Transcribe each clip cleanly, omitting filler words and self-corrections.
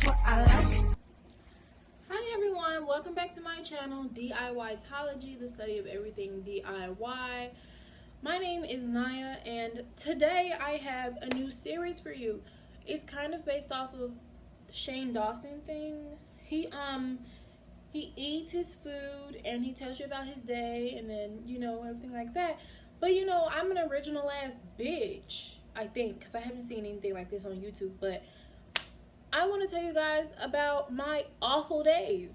what I like. Hi everyone, welcome back to my channel, DIYtology, the study of everything DIY. My name is Naya, and today I have a new series for you. It's kind of based off of the Shane Dawson thing. He eats his food and he tells you about his day and then, you know, everything like that. But you know, I'm an original ass bitch, I think, because I haven't seen anything like this on YouTube. But I want to tell you guys about my awful days.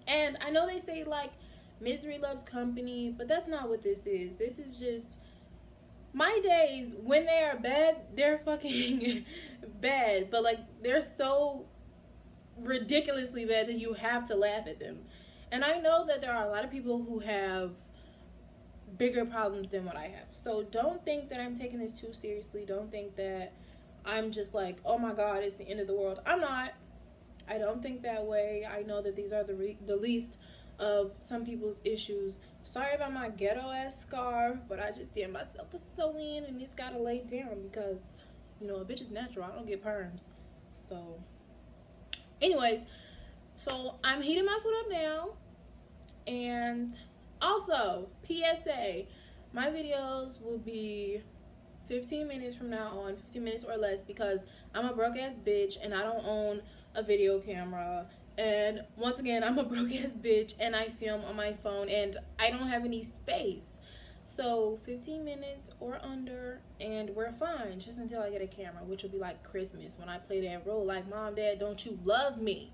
And I know they say like misery loves company, but that's not what this is. This is just my days. When they are bad, they're fucking bad, but like they're so ridiculously bad that you have to laugh at them. And I know that there are a lot of people who have bigger problems than what I have, so don't think that I'm taking this too seriously. Don't think that I'm just like, oh my god, it's the end of the world. I'm not. I don't think that way. I know that these are the least of some people's issues. Sorry about my ghetto ass scarf, but I just did myself a sew-in and it's gotta lay down because, you know, a bitch is natural. I don't get perms. So anyways, so I'm heating my food up now. And also, PSA, my videos will be 15 minutes from now on, 15 minutes or less, because I'm a broke ass bitch and I don't own a video camera. And once again, I'm a broke ass bitch and I film on my phone and I don't have any space. So 15 minutes or under and we're fine, just until I get a camera, which will be like Christmas when I play that role like, Mom, Dad, don't you love me?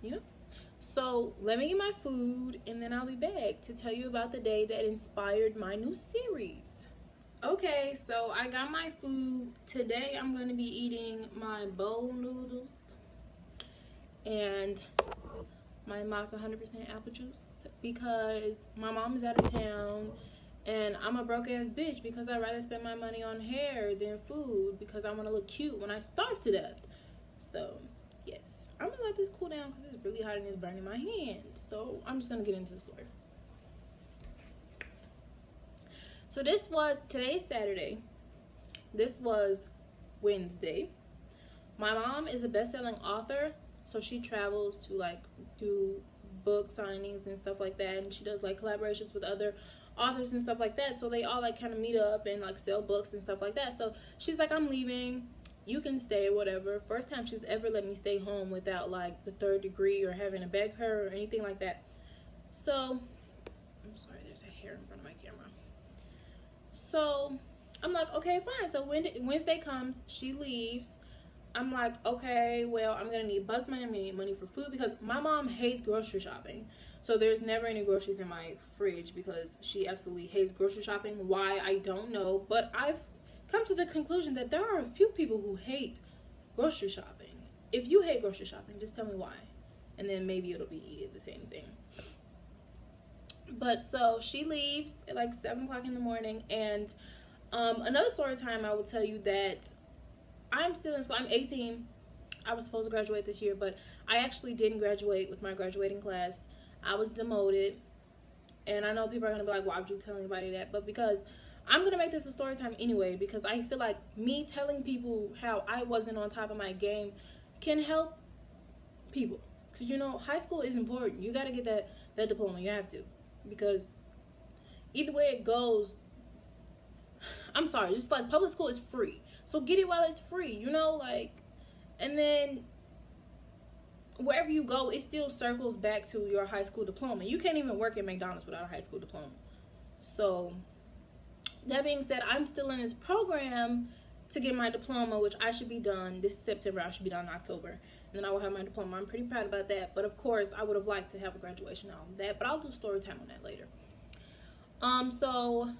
You know? So let me get my food and then I'll be back to tell you about the day that inspired my new series. Okay, so I got my food. Today I'm going to be eating my bowl noodles and my Mott's 100% apple juice because my mom is out of town and I'm a broke ass bitch because I'd rather spend my money on hair than food because I want to look cute when I starve to death. So yes, I'm gonna let this cool down because it's really hot and it's burning my hand. So I'm just gonna get into the story. So today's Saturday. This was Wednesday. My mom is a best-selling author, so she travels to like do book signings and stuff like that, and she does like collaborations with other authors and stuff like that. So they all like kind of meet up and like sell books and stuff like that. So she's like, I'm leaving, you can stay, whatever. First time she's ever let me stay home without like the 3rd degree or having to beg her or anything like that. So I'm sorry, there's a hair in front of my camera. So I'm like, okay, fine. So when Wednesday comes, she leaves. I'm like, okay, well, I'm gonna need bus money, I'm gonna need money for food because my mom hates grocery shopping. So there's never any groceries in my fridge because she absolutely hates grocery shopping. Why, I don't know, but I've come to the conclusion that there are a few people who hate grocery shopping. If you hate grocery shopping, just tell me why, and then maybe it'll be the same thing. But so she leaves at like 7 o'clock in the morning, and another story time, I will tell you that I'm still in school. I'm 18. I was supposed to graduate this year, but I actually didn't graduate with my graduating class. I was demoted, and I know people are gonna be like, why would you tell anybody that? But because I'm gonna make this a story time anyway, because I feel like me telling people how I wasn't on top of my game can help people. Because you know, high school is important. You gotta get that diploma. You have to, because either way it goes, I'm sorry, just like public school is free, so get it while it's free, you know, like, and then wherever you go, it still circles back to your high school diploma. You can't even work at McDonald's without a high school diploma. So that being said, I'm still in this program to get my diploma, which I should be done this September. I should be done in October, and then I will have my diploma. I'm pretty proud about that, but of course I would have liked to have a graduation and all of that, but I'll do story time on that later. So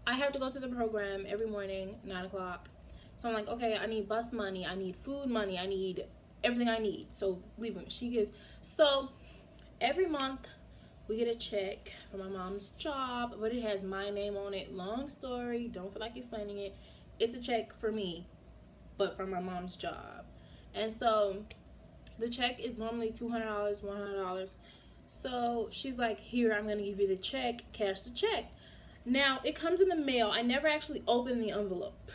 I have to go to the program every morning, 9 o'clock. So I'm like, okay, I need bus money, I need food money, I need everything I need. So leave them. She gives. So every month we get a check from my mom's job, but it has my name on it. Long story, don't feel like explaining it. It's a check for me, but from my mom's job. And so the check is normally $200, $100. So she's like, here, I'm gonna give you the check, cash the check. Now it comes in the mail. I never actually opened the envelope,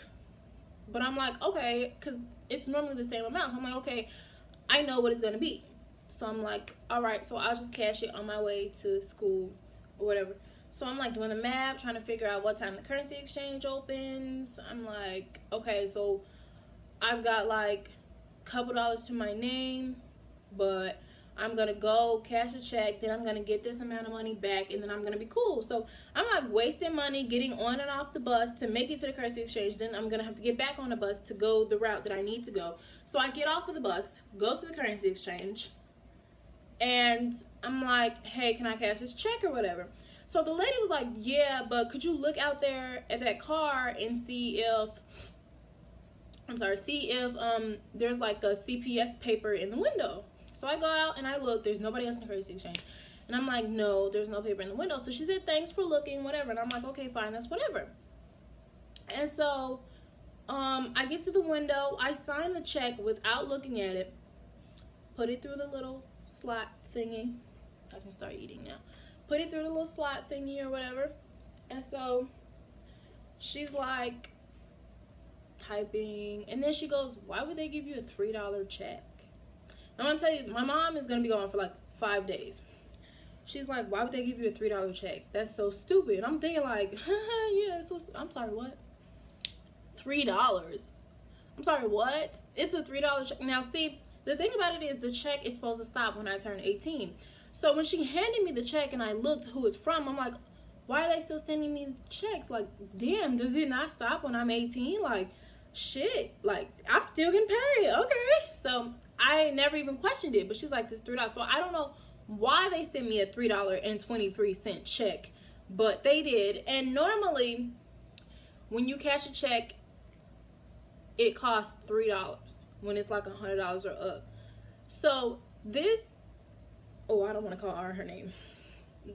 but I'm like, okay, because it's normally the same amount. So I'm like, okay, I know what it's gonna be. So I'm like, all right, so I'll just cash it on my way to school or whatever. So I'm like doing the math, trying to figure out what time the currency exchange opens. I'm like, okay, so I've got like a couple dollars to my name, but I'm gonna go cash a check, then I'm gonna get this amount of money back, and then I'm gonna be cool. So I'm like wasting money getting on and off the bus to make it to the currency exchange. Then I'm gonna have to get back on the bus to go the route that I need to go. So I get off of the bus, go to the currency exchange, and I'm like, hey, can I cash this check or whatever? So the lady was like, yeah, but could you look out there at that car and see if there's like a CPS paper in the window. So I go out and I look, there's nobody else in the currency exchange. And I'm like, no, there's no paper in the window. So she said, thanks for looking, whatever. And I'm like, okay, fine, that's whatever. And so I get to the window, I sign the check without looking at it, put it through the little slot thingy. I can start eating now. Put it through the little slot thingy or whatever. And so she's like typing, and then she goes, why would they give you a $3 check? I'm gonna tell you, my mom is gonna be gone for like 5 days. She's like, why would they give you a $3 check? That's so stupid. I'm thinking like, yeah, so I'm sorry, what? $3. I'm sorry, what? It's a $3 check. Now see, the thing about it is the check is supposed to stop when I turn 18. So when she handed me the check and I looked who it's from, I'm like, why are they still sending me checks? Like, damn, does it not stop when I'm 18? Like, shit, like, I'm still getting paid, okay. So I never even questioned it, but she's like, this $3. So I don't know why they sent me a $3.23 check, but they did. And normally when you cash a check, it costs $3 when it's like $100 or up. So this, oh, I don't want to call her name,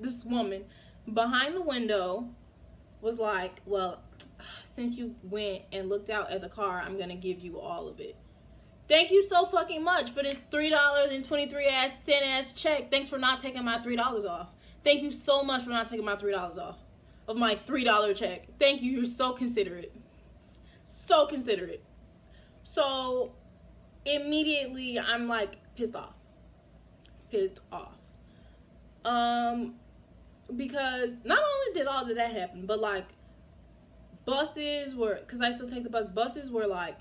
this woman behind the window was like, well, since you went and looked out at the car, I'm gonna give you all of it. Thank you so fucking much for this $3.23 check. Thanks for not taking my $3 off. Thank you so much for not taking my $3 off of my $3 check. Thank you. You're so considerate. So considerate. So immediately I'm like pissed off. Pissed off. Because not only did all of that happen, but like buses were, because I still take the bus, buses were like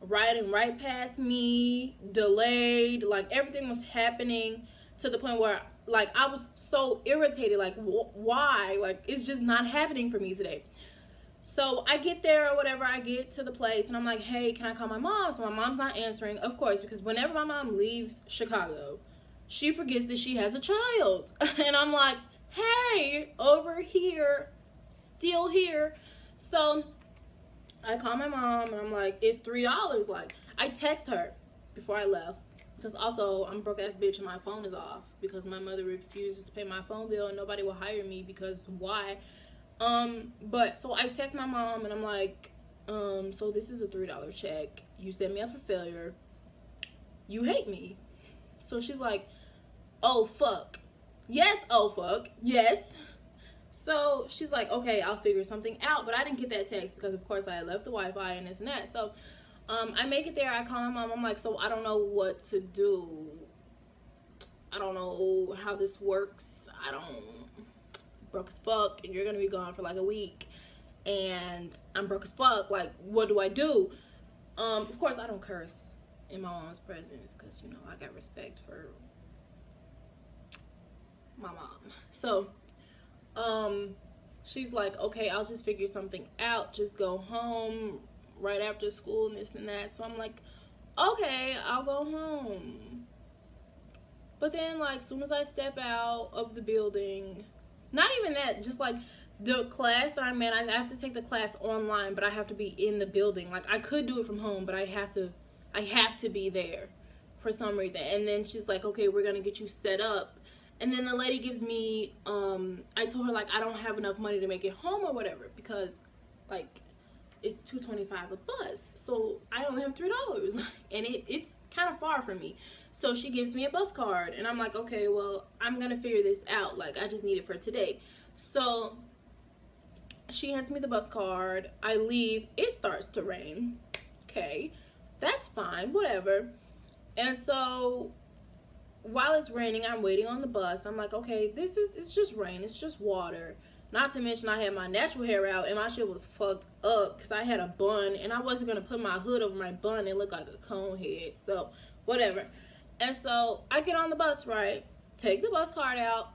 riding right past me, delayed, like everything was happening to the point where like I was so irritated, like why, like it's just not happening for me today. So I get there or whatever, I get to the place and I'm like, hey, can I call my mom? So my mom's not answering, of course, because whenever my mom leaves Chicago, she forgets that she has a child. And I'm like, hey, over here, still here. So I call my mom and I'm like, it's $3. Like, I text her before I left, because also I'm a broke ass bitch and my phone is off because my mother refuses to pay my phone bill and nobody will hire me because why? But so I text my mom and I'm like, so this is a $3 check. You set me up for failure. You hate me. So she's like, oh fuck. Yes, oh fuck. Yes. So she's like, okay, I'll figure something out. But I didn't get that text because of course I had left the Wi-Fi and this and that. So I make it there, I call my mom, I'm like, so I don't know what to do. I don't know how this works. I don't, broke as fuck, and you're gonna be gone for like a week and I'm broke as fuck, like what do I do? Of course I don't curse in my mom's presence because you know I got respect for my mom. So she's like, okay, I'll just figure something out, just go home right after school and this and that. So I'm like, okay, I'll go home. But then like soon as I step out of the building, not even that, just like the class that I'm in, I have to take the class online, but I have to be in the building. Like I could do it from home, but I have to be there for some reason. And then she's like, okay, we're gonna get you set up. And then the lady gives me, I told her like I don't have enough money to make it home or whatever because like it's $2.25 a bus, so I only have $3, and it's kind of far from me. So she gives me a bus card and I'm like, okay, well, I'm gonna figure this out, like I just need it for today. So she hands me the bus card, I leave, it starts to rain. Okay, that's fine, whatever. And so while it's raining, I'm waiting on the bus. I'm like, okay, it's just rain, it's just water. Not to mention I had my natural hair out and my shit was fucked up because I had a bun and I wasn't gonna put my hood over my bun and look like a cone head. So whatever. And so I get on the bus, right? Take the bus card out,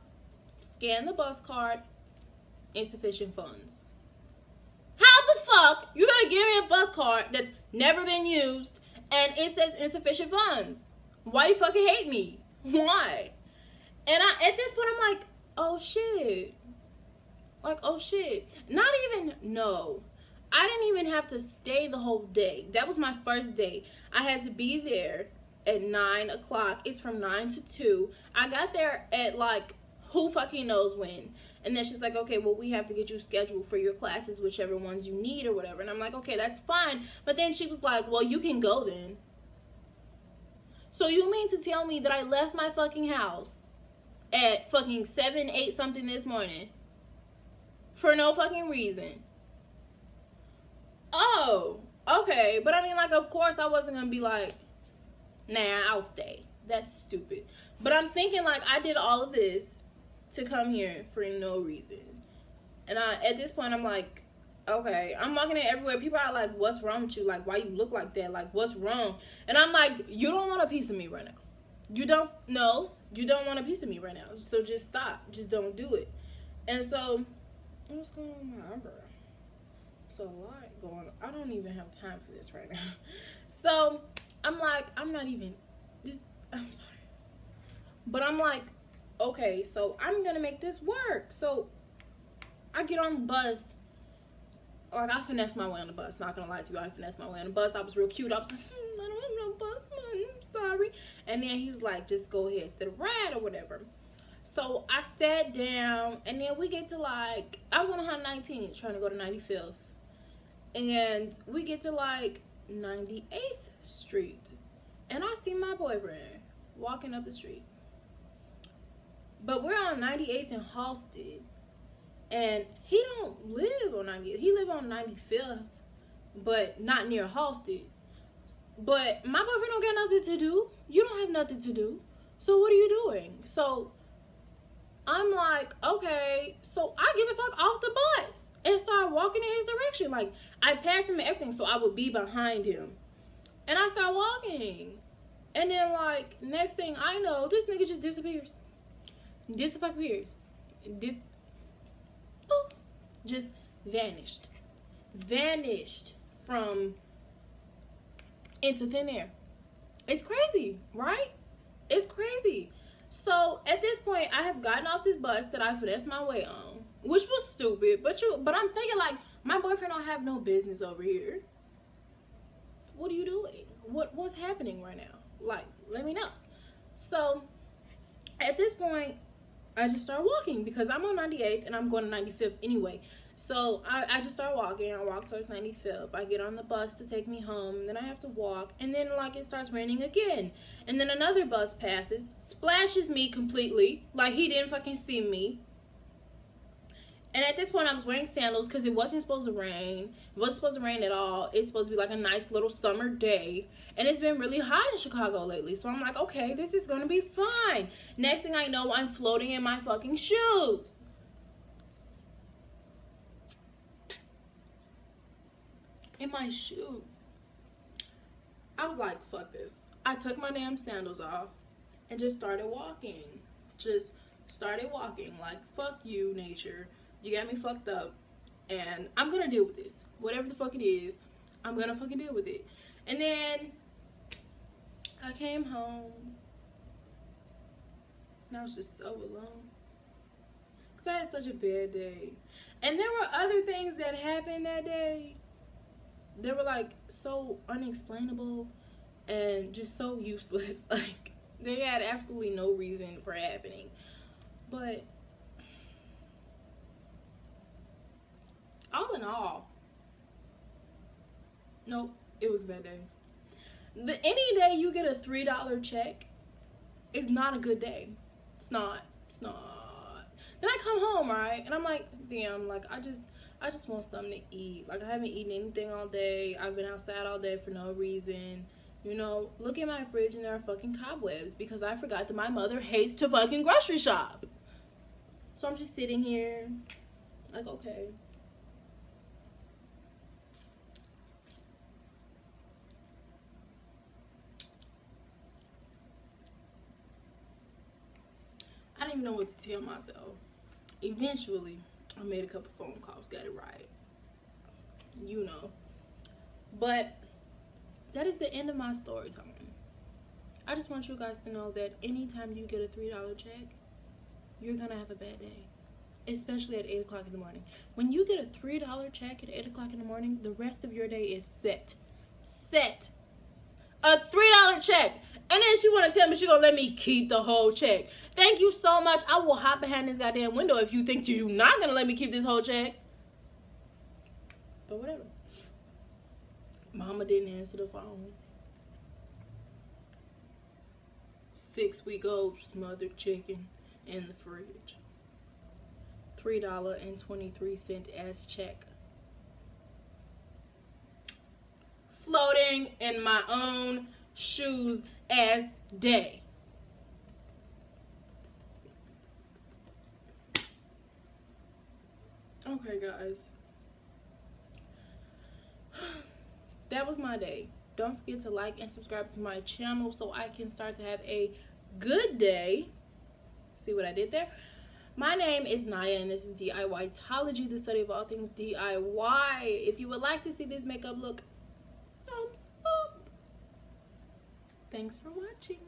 scan the bus card, insufficient funds. How the fuck you gonna give me a bus card that's never been used and it says insufficient funds? Why you fucking hate me? Why? And at this point I'm like, oh shit. Like, oh shit. Not even, no. I didn't even have to stay the whole day. That was my first day. I had to be there at 9 o'clock. It's from 9 to 2. I got there at like, who fucking knows when. And then she's like, okay, well, we have to get you scheduled for your classes, whichever ones you need or whatever. And I'm like, okay, that's fine. But then she was like, well, you can go then. So you mean to tell me that I left my fucking house at fucking 7, 8 something this morning for no fucking reason? Oh, okay. But I mean, like, of course I wasn't gonna be like, nah, I'll stay. That's stupid. But I'm thinking, like, I did all of this to come here for no reason. And at this point, I'm like, okay, I'm walking in everywhere. People are like, what's wrong with you? Like, why you look like that? Like, what's wrong? And I'm like, you don't want a piece of me right now. You don't, no, you don't want a piece of me right now. So just stop. Just don't do it. And so, what's going on with my eyebrow? It's a lot going on. I don't even have time for this right now. So, I'm like, I'm not even, I'm sorry. But I'm like, okay, so I'm gonna make this work. So I get on the bus. Like, I finessed my way on the bus. Not gonna lie to you, I finessed my way on the bus. I was real cute. I was like, I don't have no bus money, I'm sorry. And then he was like, just go ahead, sit a ride or whatever. So I sat down, and then we get to like, I was on 119th trying to go to 95th. And we get to like 98th Street. And I see my boyfriend walking up the street. But we're on 98th and Halsted. And he don't live on 98th. He live on 95th, but not near Halsted. But my boyfriend don't got nothing to do. You don't have nothing to do. So what are you doing? So I'm like, okay. So I get the fuck off the bus and start walking in his direction. Like, I passed him and everything, so I would be behind him. And I start walking. And then, like, next thing I know, this nigga just disappears. Disappears. Just vanished. Vanished from into thin air. It's crazy, right? It's crazy. So at this point, I have gotten off this bus that I finessed my way on, which was stupid. But I'm thinking, like, my boyfriend don't have no business over here. What are you doing? What's happening right now? Like, let me know. So at this point, I just start walking because I'm on 98th and I'm going to 95th anyway. So I just start walking. I walk towards 95th. I get on the bus to take me home. And then I have to walk. And then, like, it starts raining again. And then another bus passes, splashes me completely. Like, he didn't fucking see me. And at this point, I was wearing sandals because it wasn't supposed to rain. It wasn't supposed to rain at all. It's supposed to be like a nice little summer day. And it's been really hot in Chicago lately. So I'm like, okay, this is going to be fine. Next thing I know, I'm floating in my fucking shoes. In my shoes. I was like, fuck this. I took my damn sandals off and just started walking. Just started walking. Like, fuck you, nature. You got me fucked up. And I'm gonna deal with this. Whatever the fuck it is, I'm gonna fucking deal with it. And then I came home. And I was just so alone. Because I had such a bad day. And there were other things that happened that day. They were like so unexplainable and just so useless. Like, they had absolutely no reason for happening. But all in all, nope, it was a bad day. Any day you get a $3 check is not a good day. It's not. It's not. Then I come home, right, and I'm like, damn, like, I just want something to eat. Like, I haven't eaten anything all day. I've been outside all day for no reason. You know, look at my fridge and there are fucking cobwebs because I forgot that my mother hates to fucking grocery shop. So I'm just sitting here like, okay. I didn't even know what to tell myself. Eventually, I made a couple phone calls, got it right. You know. But that is the end of my story time. I just want you guys to know that anytime you get a $3 check, you're gonna have a bad day. Especially at 8 o'clock in the morning. When you get a $3 check at 8 o'clock in the morning, the rest of your day is set. Set. A $3 check. And then she wanna tell me she gonna let me keep the whole check. Thank you so much. I will hop behind this goddamn window if you think you're not gonna let me keep this whole check. But whatever. Mama didn't answer the phone. 6-week-old smothered chicken in the fridge. $3.23 as check. Floating in my own shoes as day. Okay, guys. That was my day. Don't forget to like and subscribe to my channel so I can start to have a good day. See what I did there? My name is Naya and this is DIYtology, the study of all things DIY. If you would like to see this makeup look, thumbs up. Thanks for watching.